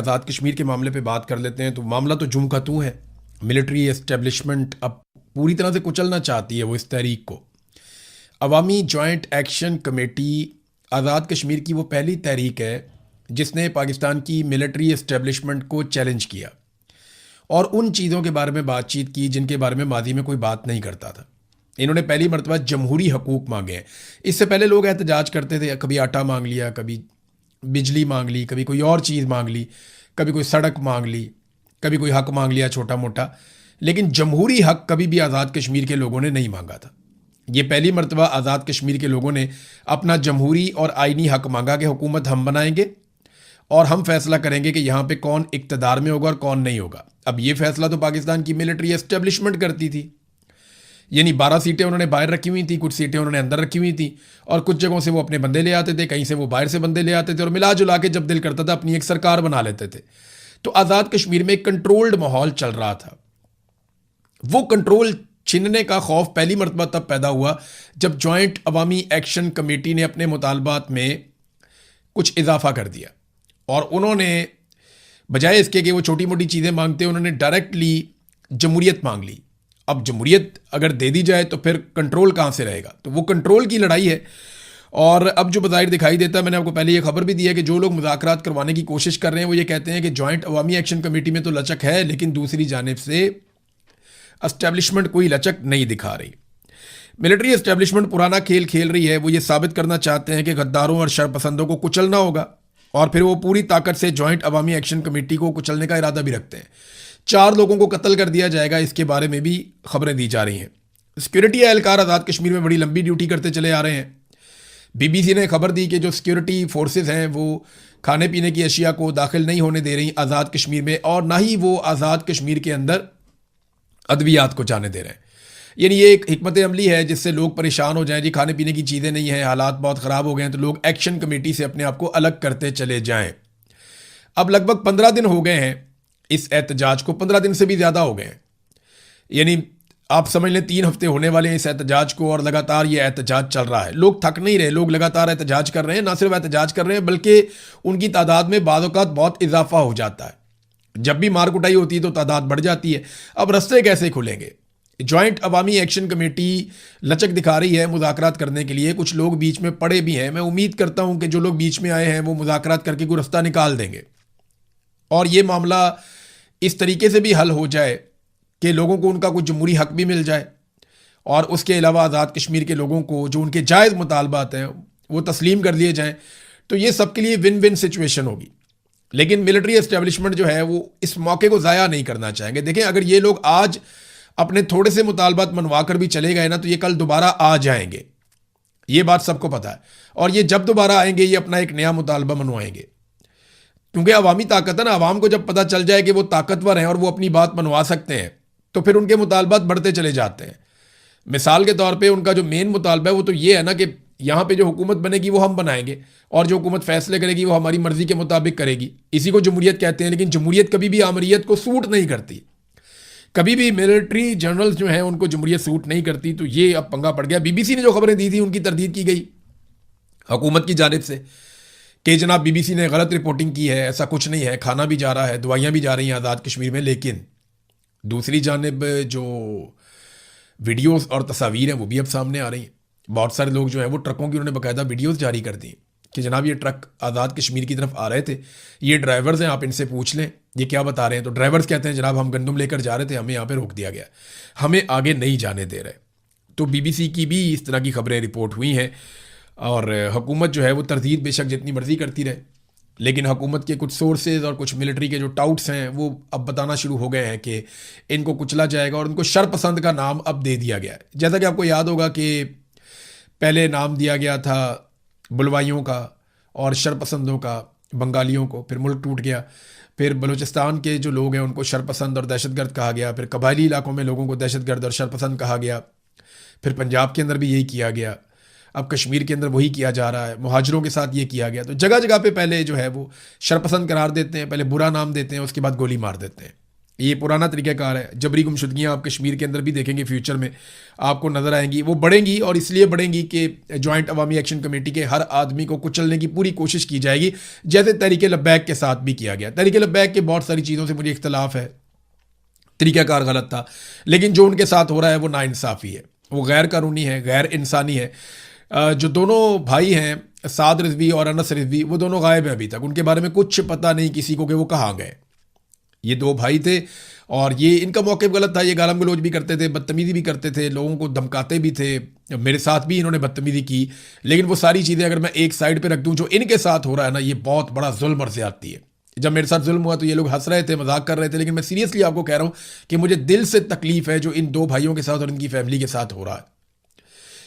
आज़ाद कश्मीर के मामले पे बात कर लेते हैं। तो मामला तो जुम का तू है। मिलिट्री एस्टेब्लिशमेंट अब पूरी तरह से कुचलना चाहती है वो इस तहरीक को। अवामी joint action committee Azad Kashmir की वो पहली तहरीक है जिसने पाकिस्तान की मिलिट्री एस्टेब्लिशमेंट को चैलेंज किया और उन चीज़ों के बारे में बातचीत की जिनके बारे में माजी में कोई बात नहीं करता था। इन्होंने पहली मरतबा जमहूरी हकूक़ मांगे हैं। इससे पहले लोग एहतजाज करते थे, कभी आटा मांग लिया, कभी बिजली मांग ली, कभी कोई और चीज़ मांग ली, कभी कोई सड़क मांग ली, कभी कोई हक मांग लिया छोटा मोटा, लेकिन जमहूरी हक कभी भी आज़ाद कश्मीर के लोगों ने नहीं मांगा था। ये पहली मरतबा आज़ाद कश्मीर के लोगों ने अपना जमहूरी और आइनी हक मांगा कि हुकूमत हम बनाएंगे और हम फैसला करेंगे कि यहाँ पे कौन इक़्तिदार में होगा और कौन नहीं होगा। अब ये फैसला तो पाकिस्तान की मिलिट्री एस्टेब्लिशमेंट करती थी, यानी 12 सीटें उन्होंने बाहर रखी हुई थी, कुछ सीटें उन्होंने अंदर रखी हुई थी और कुछ जगहों से वो अपने बंदे ले आते थे, कहीं से वो बाहर से बंदे ले आते थे और मिला जुला के जब दिल करता था अपनी एक सरकार बना लेते थे। तो आज़ाद कश्मीर में एक कंट्रोल्ड माहौल चल रहा था। वो कंट्रोल छीनने का खौफ पहली मरतबा तब पैदा हुआ जब जॉइंट अवामी एक्शन कमेटी ने अपने मुतालबात में कुछ इजाफा कर दिया और उन्होंने बजाय इसके कि वो छोटी मोटी चीज़ें मांगते, उन्होंने डायरेक्टली जमहूरियत मांग ली। अब जमहूरियत अगर दे दी जाए तो फिर कंट्रोल कहाँ से रहेगा? तो वो कंट्रोल की लड़ाई है। और अब जो बज़ाहिर दिखाई देता है, मैंने आपको पहले ये खबर भी दी है कि जो लोग मुज़ाकरात करवाने की कोशिश कर रहे हैं वो ये कहते हैं कि जॉइंट अवामी एक्शन कमेटी में तो लचक है, लेकिन दूसरी जानिब से एस्टेब्लिशमेंट कोई लचक नहीं दिखा रही। मिलिट्री एस्टेब्लिशमेंट पुराना खेल खेल रही है। वो ये साबित करना चाहते हैं कि गद्दारों और शरपसंदों को कुचलना होगा और फिर वो पूरी ताकत से जॉइंट अवामी एक्शन कमेटी को कुचलने का इरादा भी रखते हैं। 4 लोगों को कत्ल कर दिया जाएगा, इसके बारे में भी खबरें दी जा रही हैं। सिक्योरिटी एहलकार आज़ाद कश्मीर में बड़ी लंबी ड्यूटी करते चले आ रहे हैं। BBC ने खबर दी कि जो सिक्योरिटी फोर्सेस हैं वो खाने पीने की अशिया को दाखिल नहीं होने दे रही आज़ाद कश्मीर में और ना ही वो आज़ाद कश्मीर के अंदर अद्वियात को जाने दे रहे हैं। यानी ये एक हिकमत अमली है जिससे लोग परेशान हो जाएं, जी खाने पीने की चीज़ें नहीं हैं, हालात बहुत ख़राब हो गए हैं, तो लोग एक्शन कमेटी से अपने आप को अलग करते चले जाएं। अब लगभग 15 दिन हो गए हैं इस एहतजाज को, 15 दिन से भी ज़्यादा हो गए हैं। यानी आप समझ लें 3 हफ्ते होने वाले हैं इस एहतजाज को और लगातार ये एहतजाज चल रहा है। लोग थक नहीं रहे, लोग लगातार एहतजाज कर रहे हैं। ना सिर्फ एहतजाज कर रहे हैं बल्कि उनकी तादाद में बाज़ औक़ात बहुत इजाफा हो जाता है। जब भी मार कुटाई होती है तो तादाद बढ़ जाती है। अब रास्ते कैसे खुलेंगे? जॉइंट अवामी एक्शन कमेटी लचक दिखा रही है मुज़ाकरात करने के लिए। कुछ लोग बीच में पड़े भी हैं। मैं उम्मीद करता हूं कि जो लोग बीच में आए हैं वो मुज़ाकरात करके कोई रास्ता निकाल देंगे और ये मामला इस तरीके से भी हल हो जाए कि लोगों को उनका कुछ जमहूरी हक भी मिल जाए और उसके अलावा आज़ाद कश्मीर के लोगों को जो उनके जायज़ मुतालबात हैं वो तस्लीम कर लिए जाएँ। तो ये सबके लिए विन विन सिचुएशन होगी। लेकिन मिलिट्री एस्टेब्लिशमेंट जो है वो इस मौके को ज़ाया नहीं करना चाहेंगे। देखें, अगर ये लोग आज अपने थोड़े से मुतालबात मनवा कर भी चले गए ना तो ये कल दोबारा आ जाएंगे, ये बात सबको पता है। और ये जब दोबारा आएंगे ये अपना एक नया मुतालबा मनवाएंगे, क्योंकि अवामी ताकत है ना। अवाम को जब पता चल जाए कि वो ताकतवर हैं और वो अपनी बात मनवा सकते हैं तो फिर उनके मुतालबात बढ़ते चले जाते हैं। मिसाल के तौर पे उनका जो मेन मुतालबा है वो तो ये है ना कि यहाँ पे जो हुकूमत बनेगी वो हम बनाएंगे और जो हुकूमत फैसले करेगी वो हमारी मर्जी के मुताबिक करेगी। इसी को जमहूरियत कहते हैं। लेकिन जमहूरियत कभी भी आमरीयत को सूट नहीं करती। कभी भी मिलिट्री जनरल्स जो हैं उनको जमहूरियत सूट नहीं करती। तो ये अब पंगा पड़ गया। BBC ने जो खबरें दी थी उनकी तरदीद की गई हुकूमत की जानिब से कि जनाब BBC ने गलत रिपोर्टिंग की है, ऐसा कुछ नहीं है, खाना भी जा रहा है, दवाइयाँ भी जा रही हैं आज़ाद कश्मीर में। लेकिन दूसरी जानिब जो वीडियोस और तस्वीर हैं वो भी अब सामने आ रही हैं। बहुत सारे लोग जो हैं वो ट्रकों की उन्होंने बाकायदा वीडियोस जारी कर दी कि जनाब ये ट्रक आज़ाद कश्मीर की तरफ आ रहे थे, ये ड्राइवर्स हैं, आप इनसे पूछ लें ये क्या बता रहे हैं। तो ड्राइवर्स कहते हैं जनाब हम गंदम लेकर जा रहे थे, हमें यहाँ पे रोक दिया गया, हमें आगे नहीं जाने दे रहे। तो BBC की भी इस तरह की खबरें रिपोर्ट हुई हैं और हुकूमत जो है वो तरदीद बेशक जितनी मर्जी करती रहे, लेकिन हुकूमत के कुछ सोर्सेज और कुछ मिलिट्री के जो टाउट्स हैं वो अब बताना शुरू हो गए हैं कि इनको कुचला जाएगा और उनको शरपसंद का नाम अब दे दिया गया है। जैसा कि आपको याद होगा कि पहले नाम दिया गया था बुलवाइयों का और शरपसंदों का बंगालियों को, फिर मुल्क टूट गया। फिर बलूचिस्तान के जो लोग हैं उनको शरपसंद और दहशतगर्द कहा गया। फिर कबायली इलाकों में लोगों को दहशतगर्द और शरपसंद कहा गया। फिर पंजाब के अंदर भी यही किया गया। अब कश्मीर के अंदर वही किया जा रहा है, मुहाजिरों के साथ ये किया गया। तो जगह जगह पे पहले जो है वो शरपसंद करार देते हैं, पहले बुरा नाम देते हैं, उसके बाद गोली मार देते हैं। ये पुराना तरीक़ाकार है। जबरी गुमशुदगियाँ आप कश्मीर के अंदर भी देखेंगे, फ्यूचर में आपको नज़र आएंगी। वो बढ़ेंगी और इसलिए बढ़ेंगी कि जॉइंट अवामी एक्शन कमेटी के हर आदमी को कुचलने की पूरी कोशिश की जाएगी, जैसे तहरीक लब्बैक के साथ भी किया गया। तहरीक लब्बैक के बहुत सारी चीज़ों से मुझे इख्तलाफ है, तरीक़ाकार गलत था, लेकिन जो उनके साथ हो रहा है वो नाइंसाफ़ी है, वो गैर कानूनी है, गैर इंसानी है। जो दोनों भाई हैं साद रिजवी और अनस रिजवी, वो दोनों गायब हैं अभी तक। उनके बारे में कुछ पता नहीं किसी को कि वो कहाँ गए। ये दो भाई थे और ये इनका मौक़िफ़ गलत था। ये गालम गलोच भी करते थे, बदतमीज़ी भी करते थे, लोगों को धमकाते भी थे। मेरे साथ भी इन्होंने बदतमीज़ी की। लेकिन वो सारी चीज़ें अगर मैं एक साइड पे रख दूं, जो इनके साथ हो रहा है ना, ये बहुत बड़ा जुल्म और ज़्यादती है। जब मेरे साथ जुल्म हुआ तो ये लोग हंस रहे थे, मजाक कर रहे थे, लेकिन मैं सीरियसली आपको कह रहा हूँ कि मुझे दिल से तकलीफ़ है जो इन दो भाइयों के साथ और इनकी फैमिली के साथ हो रहा है।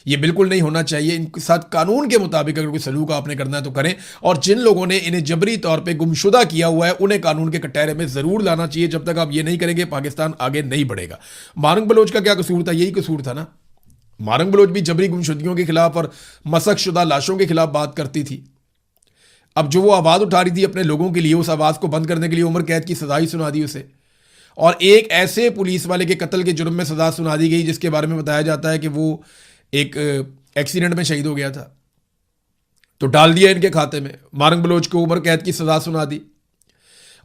ये बिल्कुल नहीं होना चाहिए। इनके साथ कानून के मुताबिक अगर कोई सलूक आपने करना है तो करें, और जिन लोगों ने इन्हें जबरी तौर पे गुमशुदा किया हुआ है उन्हें कानून के कटहरे में ज़रूर लाना चाहिए। जब तक आप ये नहीं करेंगे पाकिस्तान आगे नहीं बढ़ेगा। मारंग बलोच का क्या कसूर था? यही कसूर था ना। मारंग बलोच भी जबरी गुमशुदगियों के खिलाफ और मसक शुदा लाशों के खिलाफ बात करती थी। अब जो वो आवाज़ उठा रही थी अपने लोगों के लिए, उस आवाज़ को बंद करने के लिए उम्र कैद की सजा ही सुना दी उसे, और एक ऐसे पुलिस वाले के कत्ल के जुर्म में सजा सुना दी गई जिसके बारे में बताया जाता है कि वो एक एक्सीडेंट में शहीद हो गया था। तो डाल दिया इनके खाते में। मारंग बलोच को उम्र कैद की सजा सुना दी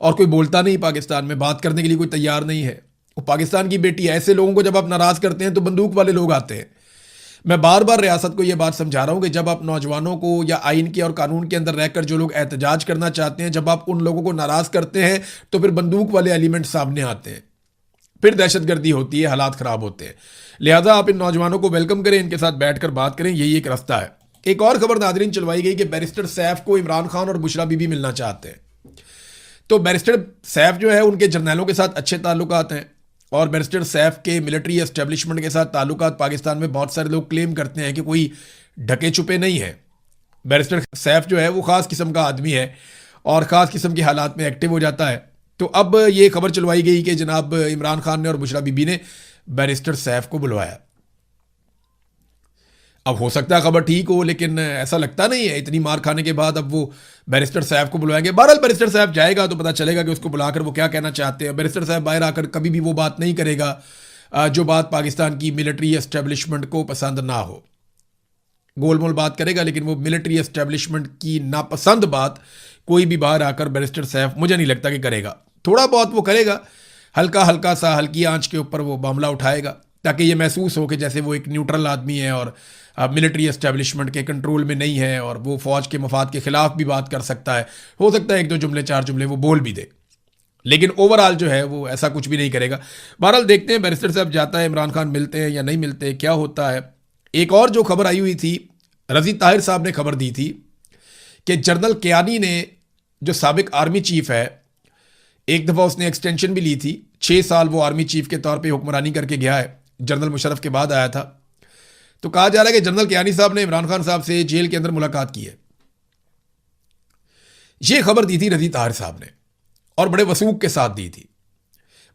और कोई बोलता नहीं, पाकिस्तान में बात करने के लिए कोई तैयार नहीं है। वो पाकिस्तान की बेटी है। ऐसे लोगों को जब आप नाराज़ करते हैं तो बंदूक वाले लोग आते हैं। मैं बार बार रियासत को यह बात समझा रहा हूं कि जब आप नौजवानों को या आइन के और कानून के अंदर रहकर जो लोग एहतजाज करना चाहते हैं, जब आप उन लोगों को नाराज़ करते हैं तो फिर बंदूक वाले एलिमेंट सामने आते हैं, फिर दहशतगर्दी होती है, हालात ख़राब होते हैं। लिहाजा आप इन नौजवानों को वेलकम करें, इनके साथ बैठकर बात करें, यही एक रास्ता है। एक और खबर नाज़रीन चलवाई गई कि बैरिस्टर सैफ को इमरान खान और बुशरा बीबी मिलना चाहते हैं। तो बैरिस्टर सैफ जो है उनके जर्नैलों के साथ अच्छे ताल्लुकात हैं, और बैरिस्टर सैफ के मिलिट्री एस्टेब्लिशमेंट के साथ ताल्लुकात पाकिस्तान में बहुत सारे लोग क्लेम करते हैं कि कोई ढके छुपे नहीं है। बैरिस्टर सैफ जो है वो ख़ास किस्म का आदमी है और ख़ास किस्म के हालात में एक्टिव हो जाता है। तो अब ये खबर चलवाई गई कि जनाब इमरान खान ने और बुशरा बीबी ने बैरिस्टर सैफ को बुलवाया। अब हो सकता है खबर ठीक हो, लेकिन ऐसा लगता नहीं है। इतनी मार खाने के बाद अब वो बैरिस्टर सैफ को बुलवाएंगे। बहरहाल बैरिस्टर सैफ जाएगा तो पता चलेगा कि उसको बुलाकर वो क्या कहना चाहते हैं। बैरिस्टर सैफ बाहर आकर कभी भी वो बात नहीं करेगा जो बात पाकिस्तान की मिलिट्री एस्टेब्लिशमेंट को पसंद ना हो। गोलमोल बात करेगा, लेकिन वो मिलिट्री एस्टेब्लिशमेंट की नापसंद बात कोई भी बाहर आकर बैरिस्टर सैफ मुझे नहीं लगता कि करेगा। थोड़ा बहुत वो करेगा, हल्का हल्का सा, हल्की आंच के ऊपर वो मामला उठाएगा, ताकि ये महसूस हो कि जैसे वो एक न्यूट्रल आदमी है और मिलिट्री एस्टेब्लिशमेंट के कंट्रोल में नहीं है, और वो फ़ौज के मफाद के ख़िलाफ़ भी बात कर सकता है। हो सकता है एक दो जुमले, चार जुमले वो बोल भी दे, लेकिन ओवरऑल जो है वो ऐसा कुछ भी नहीं करेगा। बहरहाल देखते हैं बैरिस्टर साहब जाता है, इमरान खान मिलते हैं या नहीं मिलते, क्या होता है। एक और जो खबर आई हुई थी, रज़ी ताहिर साहब ने खबर दी थी कि जनरल कियानी ने, जो साबिक आर्मी चीफ है, एक दफ़ा उसने एक्सटेंशन भी ली थी। 6 साल वो आर्मी चीफ के तौर पे हुक्मरानी करके गया है, जनरल मुशर्रफ के बाद आया था। तो कहा जा रहा है कि जनरल कियानी साहब ने इमरान खान साहब से जेल के अंदर मुलाकात की है। ये खबर दी थी रज़ी ताहिर साहब ने, और बड़े वसूख के साथ दी थी।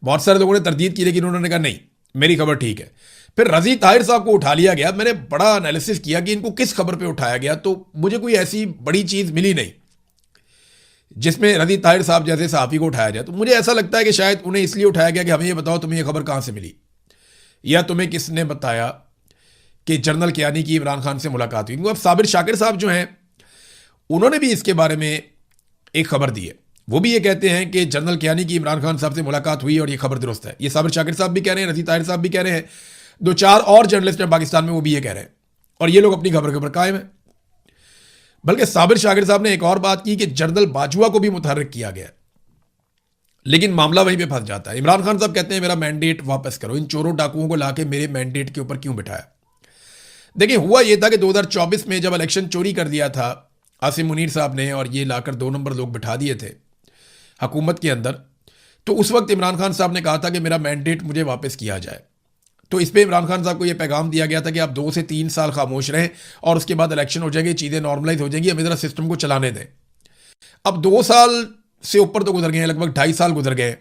बहुत सारे लोगों ने तरदीद की, लेकिन उन्होंने कहा नहीं, मेरी खबर ठीक है। फिर रज़ी ताहिर साहब को उठा लिया गया। मैंने बड़ा एनालिसिस किया कि इनको किस खबर पे उठाया गया, तो मुझे कोई ऐसी बड़ी चीज़ मिली नहीं जिसमें रज़ी ताहिर साहब जैसे सहाफ़ी को उठाया जाए। तो मुझे ऐसा लगता है कि शायद उन्हें इसलिए उठाया गया कि हमें ये बताओ तुम्हें ये खबर कहाँ से मिली, या तुम्हें किसने बताया कि जनरल कियानी की इमरान खान से मुलाकात हुई। अब साबिर शाकिर साहब जो हैं, उन्होंने भी इसके बारे में एक खबर दी है। वो भी ये कहते हैं कि जनरल कियानी की इमरान खान साहब से मुलाकात हुई और ये खबर दुरुस्त है। ये साबिर शाकिर साहब भी कह रहे हैं, रज़ी ताहिर साहब भी कह रहे हैं, 2-4 और जर्नलिस्ट हैं पाकिस्तान में, वो भी ये कह रहे हैं, और ये लोग अपनी खबर के ऊपर कायम है। बल्कि साबिर शाकिर साहब ने एक और बात की कि जनरल बाजवा को भी मुतहर्रिक किया गया, लेकिन मामला वहीं पे फंस जाता है। इमरान खान साहब कहते हैं मेरा मैंडेट वापस करो, इन चोरों डाकुओं को लाके मेरे मैंडेट के ऊपर क्यों बिठाया। देखिए, हुआ यह था कि 2024 में जब इलेक्शन चोरी कर दिया था आसिम मुनीर साहब ने, और ये लाकर 2 नंबर लोग बिठा दिए थे हुकूमत के अंदर, तो उस वक्त इमरान खान साहब ने कहा था कि मेरा मैंडेट मुझे वापस किया जाए। तो इस पर इमरान खान साहब को यह पैगाम दिया गया था कि आप 2 से 3 साल खामोश रहें और उसके बाद इलेक्शन हो जाएंगे, चीज़ें नॉर्मलाइज हो जाएंगी, हमें ज़रा सिस्टम को चलाने दें। अब 2 साल से ऊपर तो गुजर गए हैं, लगभग 2.5 साल गुजर गए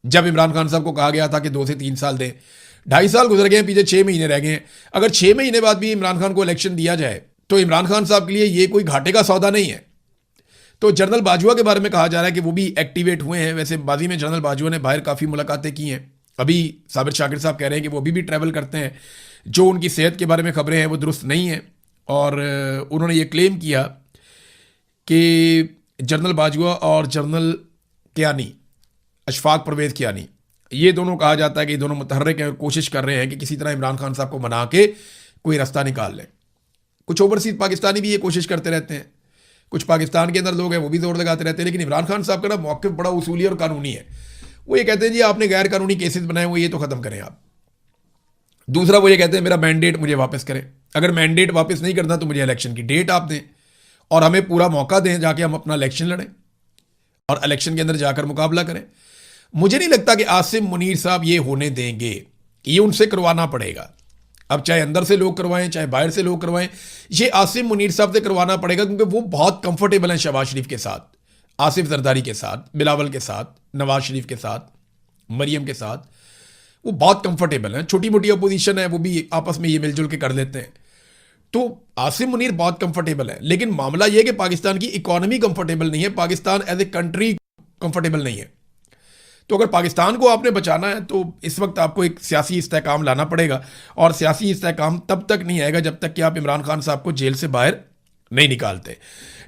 जब इमरान खान साहब को कहा गया था कि 2 से 3 साल दें। 2.5 साल गुजर गए हैं, पीछे 6 महीने रह गए हैं। अगर 6 महीने बाद भी इमरान खान को इलेक्शन दिया जाए तो इमरान खान साहब के लिए ये कोई घाटे का सौदा नहीं है। तो जनरल बाजवा के बारे में कहा जा रहा है कि वो भी एक्टिवेट हुए हैं। वैसे माजी में जनरल बाजवा ने बाहर काफ़ी मुलाकातें की हैं। अभी साबिर शाकिर साहब कह रहे हैं कि वो अभी भी ट्रैवल करते हैं। जो उनकी सेहत के बारे में खबरें हैं वो दुरुस्त नहीं हैं, और उन्होंने ये क्लेम किया कि जनरल बाजवा और जनरल कियानी, अशफाक परवेज़ कियानी, ये दोनों कहा जाता है कि ये दोनों मुतहर्रिक हैं और कोशिश कर रहे हैं कि किसी तरह इमरान खान साहब को मना के कोई रास्ता निकाल लें। कुछ ओवरसीज पाकिस्तानी भी ये कोशिश करते रहते हैं, कुछ पाकिस्तान के अंदर लोग हैं वो भी जोर लगाते रहते हैं, लेकिन इमरान खान साहब का ना मौक़िफ़ बड़ा उसूली और कानूनी है। वो ये कहते हैं जी आपने गैर कानूनी केसेस बनाए हुए, ये तो ख़त्म करें आप। दूसरा वो ये कहते हैं मेरा मैंडेट मुझे वापस करें। अगर मैंडेट वापस नहीं करना तो मुझे इलेक्शन की डेट आप दें और हमें पूरा मौका दें जाके हम अपना इलेक्शन लड़ें और इलेक्शन के अंदर जाकर मुकाबला करें। मुझे नहीं लगता कि आसिम मुनीर साहब ये होने देंगे, ये उनसे करवाना पड़ेगा। अब चाहे अंदर से लोग करवाएं चाहे बाहर से लोग करवाएं, ये आसिम मुनीर साहब से करवाना पड़ेगा, क्योंकि वो बहुत कंफर्टेबल हैं शहबाज शरीफ के साथ, आसिफ जरदारी के साथ, बिलावल के साथ, नवाज शरीफ के साथ, मरियम के साथ। वो बहुत कंफर्टेबल हैं। छोटी मोटी अपोजिशन है वो भी आपस में ये मिलजुल के कर लेते हैं। तो आसिम मुनीर बहुत कंफर्टेबल है, लेकिन मामला यह कि पाकिस्तान की इकॉनमी कंफर्टेबल नहीं है, Pakistan as a country comfortable नहीं है। तो अगर पाकिस्तान को आपने बचाना है तो इस वक्त आपको एक सियासी इस्तेहकाम लाना पड़ेगा, और सियासी इस्तेहकाम तब तक नहीं आएगा जब तक कि आप इमरान खान साहब को जेल से बाहर नहीं निकालते।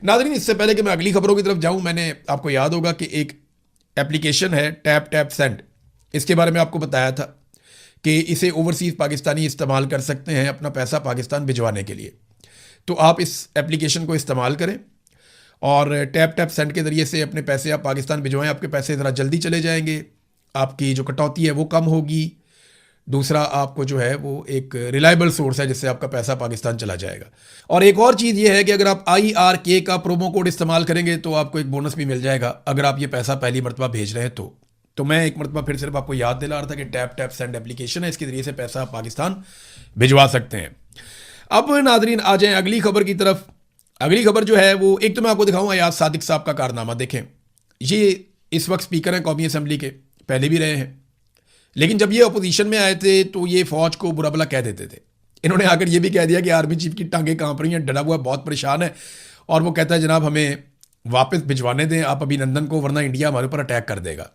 नाज़रीन, इससे पहले कि मैं अगली खबरों की तरफ जाऊं, मैंने आपको याद होगा कि एक एप्लीकेशन है टैप टैप सेंड, इसके बारे में आपको बताया था कि इसे ओवरसीज़ पाकिस्तानी इस्तेमाल कर सकते हैं अपना पैसा पाकिस्तान भिजवाने के लिए। तो आप इस एप्लीकेशन को इस्तेमाल करें और टैप टैप सेंड के ज़रिए से अपने पैसे आप पाकिस्तान भिजवाएं। आपके पैसे ज़रा जल्दी चले जाएंगे, आपकी जो कटौती है वो कम होगी। दूसरा, आपको जो है वो एक रिलायबल सोर्स है जिससे आपका पैसा पाकिस्तान चला जाएगा। और एक और चीज़ ये है कि अगर आप IRK का प्रोमो कोड इस्तेमाल करेंगे तो आपको एक बोनस भी मिल जाएगा अगर आप ये पैसा पहली मरतबा भेज रहे हैं तो मैं एक मरतबा फिर सिर्फ आपको याद दिला रहा था कि टैप टैप सेंड एप्लीकेशन है, इसके ज़रिए से पैसा आप पाकिस्तान भिजवा सकते हैं। अब नाजरीन आ जाएं अगली खबर की तरफ। अगली खबर जो है वो, एक तो मैं आपको दिखाऊँ अयाज सादिक साहब का कारनामा। देखें, ये इस वक्त स्पीकर हैं कौमी असम्बली के, पहले भी रहे हैं, लेकिन जब ये अपोजिशन में आए थे तो ये फ़ौज को बुरा भला कह देते थे। इन्होंने आकर ये भी कह दिया कि आर्मी चीफ की टांगें कांप रही हैं, डरा हुआ बहुत परेशान है, और वो कहता है जनाब हमें वापस भिजवाने दें आप अभिनंदन को, वरना इंडिया हमारे ऊपर अटैक कर देगा।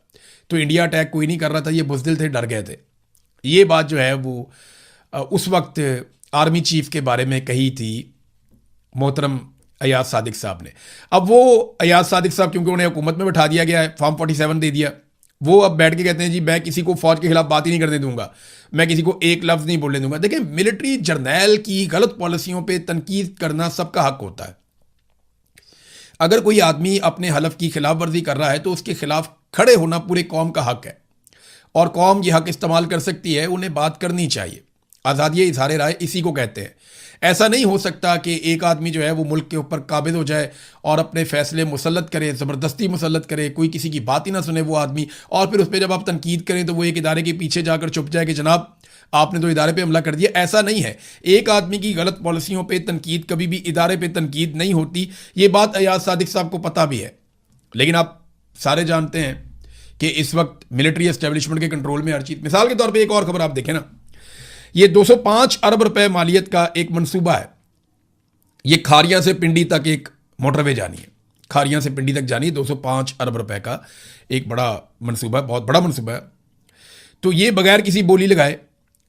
तो इंडिया अटैक कोई नहीं कर रहा था, ये बुज़दिल थे, डर गए थे। ये बात जो है वो उस वक्त आर्मी चीफ के बारे में कही थी मोहतरम अयाज सादिक साहब ने। अब वो अयाज सादिक साहब, क्योंकि उन्हें हुकूमत में बैठा दिया गया है, फॉर्म 47 दे दिया, वो अब बैठ के कहते हैं जी मैं किसी को फौज के खिलाफ बात ही नहीं करने दूंगा, मैं किसी को एक लफ्ज़ नहीं बोलने दूंगा। देखिए, मिलिट्री जर्नैल की गलत पॉलिसियों पे तनकीद करना सबका हक होता है। अगर कोई आदमी अपने हलफ की खिलाफ वर्जी कर रहा है तो उसके खिलाफ खड़े होना पूरे कौम का हक है, और कौम ये हक इस्तेमाल कर सकती है, उन्हें बात करनी चाहिए। आज़ादी इज़हार राय इसी को कहते हैं। ऐसा नहीं हो सकता कि एक आदमी जो है वो मुल्क के ऊपर काबिज हो जाए और अपने फैसले मुसल्लत करे, ज़बरदस्ती मुसल्लत करे, कोई किसी की बात ही ना सुने वो आदमी, और फिर उस पर जब आप तनकीद करें तो वो एक इदारे के पीछे जाकर छुप जाए कि जनाब आपने तो इदारे पे हमला कर दिया। ऐसा नहीं है। एक आदमी की गलत पॉलिसियों पे तनकीद कभी भी इदारे पे तनकीद नहीं होती। ये बात अयाज सादिक साहब को पता भी है, लेकिन आप सारे जानते हैं कि इस वक्त मिलिट्री एस्टेब्लिशमेंट के कंट्रोल में हर चीज़। मिसाल के तौर पर एक और खबर आप देखें ना, ये 205 अरब रुपए मालियत का एक मंसूबा है। ये खारियां से पिंडी तक एक मोटरवे जानी है, खारियां से पिंडी तक जानी है, 205 अरब रुपए का एक बड़ा मंसूबा है, बहुत बड़ा मंसूबा है। तो ये बगैर किसी बोली लगाए,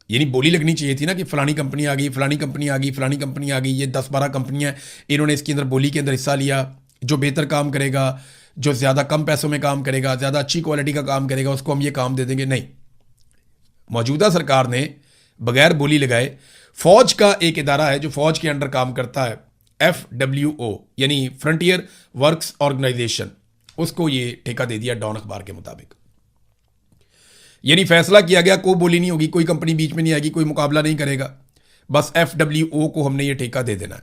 यानी बोली लगनी चाहिए थी ना कि फलानी कंपनी आ गई, फलानी कंपनी आ गई, फलानी कंपनी आ गई, ये 10-12 कंपनियां इन्होंने इसके अंदर बोली के अंदर हिस्सा लिया। जो बेहतर काम करेगा, जो ज़्यादा कम पैसों में काम करेगा, ज़्यादा अच्छी क्वालिटी का काम करेगा, उसको हम ये काम दे देंगे। नहीं, मौजूदा सरकार ने बगैर बोली लगाए फौज का एक इदारा है जो फौज के अंडर काम करता है, FWO यानी फ्रंटियर वर्क्स ऑर्गेनाइजेशन, उसको ये ठेका दे दिया डॉन अखबार के मुताबिक। यानी फैसला किया गया कोई बोली नहीं होगी, कोई कंपनी बीच में नहीं आएगी, कोई मुकाबला नहीं करेगा, बस FWO को हमने ये ठेका दे देना है।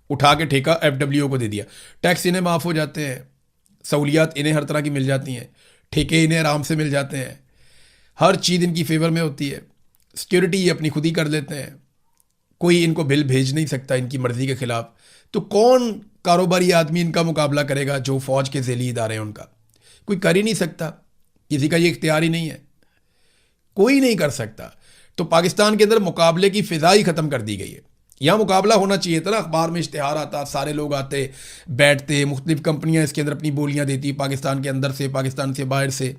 उठा के ठेका FWO को दे दिया। टैक्स इन्हें माफ़ हो जाते हैं, सहूलियात इन्हें हर तरह की मिल जाती हैं, ठेके इन्हें आराम से मिल जाते हैं, हर चीज़ इनकी फेवर में होती है, सिक्योरिटी ये अपनी खुद ही कर लेते हैं, कोई इनको बिल भेज नहीं सकता इनकी मर्ज़ी के ख़िलाफ़। तो कौन कारोबारी आदमी इनका मुकाबला करेगा? जो फ़ौज के ज़ेली इदारे हैं उनका कोई कर ही नहीं सकता, किसी का ये इख्तियार ही नहीं है, कोई नहीं कर सकता। तो पाकिस्तान के अंदर मुकाबले की फ़िज़ा ही ख़त्म कर दी गई है। यहाँ मुकाबला होना चाहिए था ना, अखबार में इश्तिहार आता, सारे लोग आते, बैठते, मुख्तलिफ कंपनियाँ इसके अंदर अपनी बोलियाँ देती, पाकिस्तान के अंदर से, पाकिस्तान से बाहर से,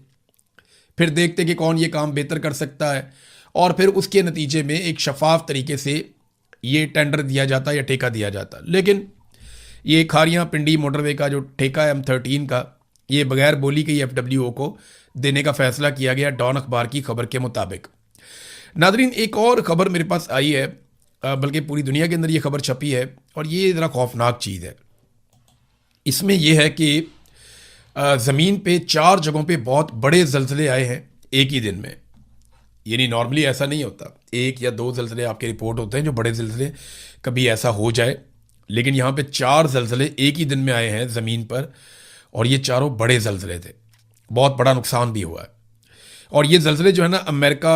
फिर देखते कि कौन ये काम बेहतर कर सकता है, और फिर उसके नतीजे में एक शफाफ तरीके से ये टेंडर दिया जाता या ठेका दिया जाता। लेकिन ये खारियाँ पिंडी मोटरवे का जो ठेका है M13 का, ये बगैर बोली के FWO को देने का फैसला किया गया डॉन अखबार की खबर के मुताबिक। नादरीन, एक और ख़बर मेरे पास आई है, बल्कि पूरी दुनिया के अंदर ये खबर छपी है, और ये ज़रा खौफनाक चीज़ है। इसमें यह है कि ज़मीन पे 4 जगहों पे बहुत बड़े ज़लज़ले आए हैं एक ही दिन में। यानी नॉर्मली ऐसा नहीं होता, 1 या 2 ज़लज़ले आपके रिपोर्ट होते हैं जो बड़े ज़लज़ले, कभी ऐसा हो जाए, लेकिन यहाँ पे 4 ज़लज़ले एक ही दिन में आए हैं ज़मीन पर, और ये चारों बड़े ज़लज़ले थे। बहुत बड़ा नुकसान भी हुआ है। और ये ज़लज़ले जो है ना, अमेरिका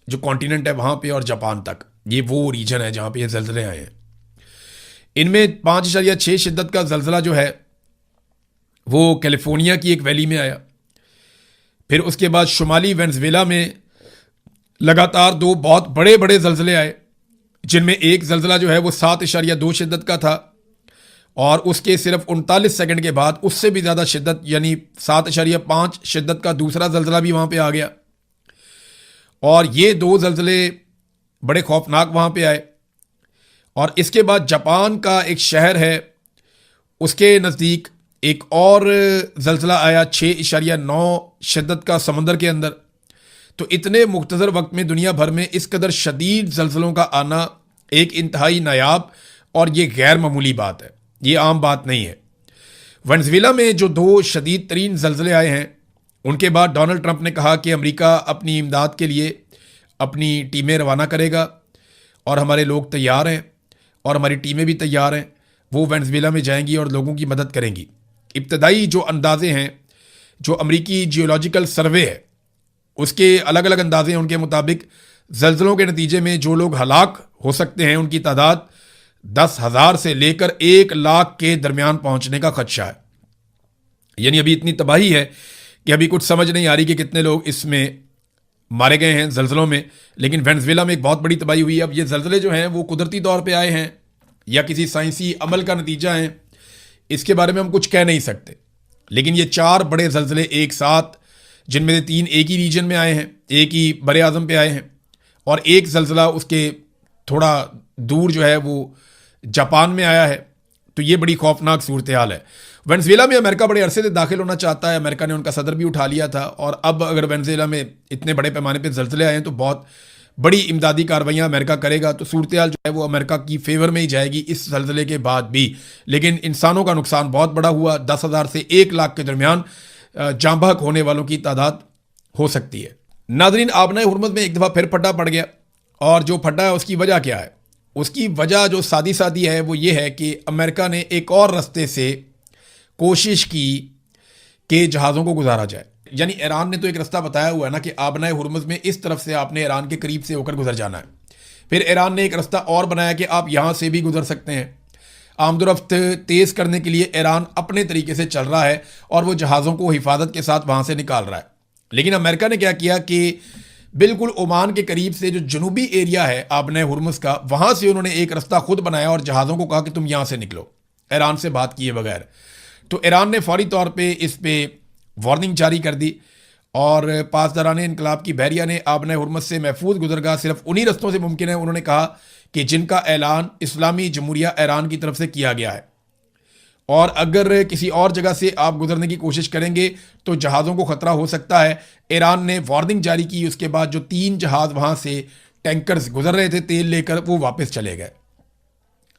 जो कॉन्टिनेंट है वहाँ पे और जापान तक, ये वो रीजन है जहाँ पे ये ज़लज़ले आए हैं। इनमें 5.6 शिद्दत का ज़लज़ला जो है वो कैलिफोर्निया की एक वैली में आया। फिर उसके बाद शुमाली वेनेज़ुएला में लगातार 2 बहुत बड़े बड़े ज़लज़ले आए, जिनमें एक ज़लज़ला जो है वो 7.2 शिद्दत का था, और उसके सिर्फ 39 सेकंड के बाद उससे भी ज़्यादा शिद्दत यानी 7.5 शिद्दत का दूसरा ज़लज़ला भी वहाँ पे आ गया। और ये 2 ज़लज़ले बड़े खौफनाक वहाँ पे आए। और इसके बाद जापान का एक शहर है, उसके नज़दीक एक और ज़लज़ला आया 6.9 शिद्दत का समंदर के अंदर। तो इतने मुख्तसर वक्त में दुनिया भर में इस कदर शदीद ज़लज़लों का आना एक इंतहाई नायाब और ये गैर मामूली बात है, ये आम बात नहीं है। वेनेज़ुएला में जो 2 शदीद तरीन ज़लज़ले आए हैं, उनके बाद डोनाल्ड ट्रंप ने कहा कि अमेरिका अपनी इमदाद के लिए अपनी टीमें रवाना करेगा, और हमारे लोग तैयार हैं और हमारी टीमें भी तैयार हैं, वो वेनेज़ुएला में जाएंगी और लोगों की मदद करेंगी। इब्तदाई जो अंदाज़े हैं, जो अमेरिकी जियोलॉजिकल सर्वे है उसके अलग अलग अंदाजे हैं, उनके मुताबिक ज़लज़लों के नतीजे में जो लोग हलाक हो सकते हैं उनकी तादाद 10,000 से लेकर 1 लाख के दरमियान पहुंचने का खदशा है। यानी अभी इतनी तबाही है कि अभी कुछ समझ नहीं आ रही कि कितने लोग इसमें मारे गए हैं ज़लज़लों में। लेकिन वेनेज़ुएला में एक बहुत बड़ी तबाही हुई है। अब ये ज़लज़ले जो हैं वो कुदरती तौर पे आए हैं या किसी साइंसी अमल का नतीजा है, इसके बारे में हम कुछ कह नहीं सकते। लेकिन ये 4 बड़े ज़लज़ले एक साथ, जिनमें से 3 एक ही रीजन में आए हैं, एक ही बरे आज़म पे आए हैं, और एक ज़लज़ला उसके थोड़ा दूर जो है वो जापान में आया है। तो ये बड़ी खौफनाक सूरत हाल है। वेनेज़ुएला में अमेरिका बड़े अरसे से दाखिल होना चाहता है, अमेरिका ने उनका सदर भी उठा लिया था, और अब अगर वेनेज़ुएला में इतने बड़े पैमाने पर ज़लज़ले आए हैं तो बहुत बड़ी इमदादी कार्रवाइयाँ अमेरिका करेगा। तो सूरत हाल जो है वो अमेरिका की फेवर में ही जाएगी इस ज़लज़ले के बाद भी। लेकिन इंसानों का नुकसान बहुत बड़ा हुआ, 10,000 से 1 लाख के दरमियान जाँ बहक होने वालों की तादाद हो सकती है। नाज़रीन, आबनाए हुर्मुज़ में एक दफ़ा फिर फटा पड़ गया, और जो फटा है उसकी वजह क्या है? उसकी वजह जो सादी सादी है वो ये है कि अमेरिका ने एक और रास्ते से कोशिश की कि जहाज़ों को गुजारा जाए। यानी ईरान ने तो एक रास्ता बताया हुआ है ना कि आबनाए हुर्मुज़ में इस तरफ से आपने ईरान के करीब से होकर गुजर जाना है। फिर ईरान ने एक रास्ता और बनाया कि आप यहाँ से भी गुजर सकते हैं। आमदोरफ्त तेज़ करने के लिए ईरान अपने तरीके से चल रहा है और वो जहाज़ों को हिफाजत के साथ वहाँ से निकाल रहा है। लेकिन अमेरिका ने क्या किया कि बिल्कुल ओमान के करीब से जो जनूबी एरिया है आबनाए हुर्मुज़ का, वहाँ से उन्होंने एक रास्ता खुद बनाया और जहाज़ों को कहा कि तुम यहाँ से निकलो, ईरान से बात किए बगैर। तो ईरान ने फौरी तौर पे इस पे वार्निंग जारी कर दी, और पासदारान इनकलाब की बहरिया ने आबनाए हुर्मुज़ से महफूज गुजरगाह सिर्फ उन्हीं रस्तों से मुमकिन है, उन्होंने कहा कि जिनका ऐलान इस्लामी जमहूरिया ईरान की तरफ से किया गया है, और अगर किसी और जगह से आप गुजरने की कोशिश करेंगे तो जहाज़ों को ख़तरा हो सकता है। ईरान ने वार्निंग जारी की। उसके बाद जो 3 जहाज़ वहाँ से टैंकर्स गुजर रहे थे तेल लेकर, वो वापस चले गए।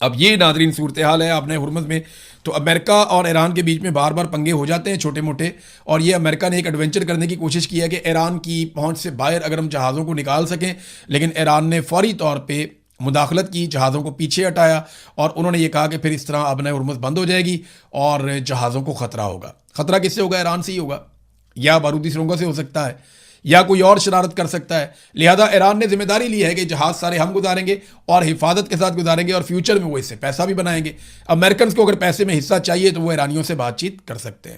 अब ये नाज़रीन सूरत हाल है आबनाए हुर्मुज़ में। तो अमेरिका और ईरान के बीच में बार बार पंगे हो जाते हैं छोटे मोटे, और ये अमेरिका ने एक एडवेंचर करने की कोशिश की है कि ईरान की पहुँच से बाहर अगर हम जहाज़ों को निकाल सकें। लेकिन ईरान ने फौरी तौर पर मुदाखलत की, जहाज़ों को पीछे हटाया, और उन्होंने ये कहा कि फिर इस तरह आबनाए हुर्मुज़ बंद हो जाएगी और जहाज़ों को ख़तरा होगा। ख़तरा किससे होगा? ईरान से ही होगा, या बारूदी सुरंगों से हो सकता है, या कोई और शरारत कर सकता है। लिहाजा ईरान ने जिम्मेदारी ली है कि जहाज़ सारे हम गुजारेंगे और हिफाजत के साथ गुजारेंगे, और फ्यूचर में वो इससे पैसा भी बनाएंगे। अमेरिकन को अगर पैसे में हिस्सा चाहिए तो वो ईरानियों से बातचीत कर सकते हैं।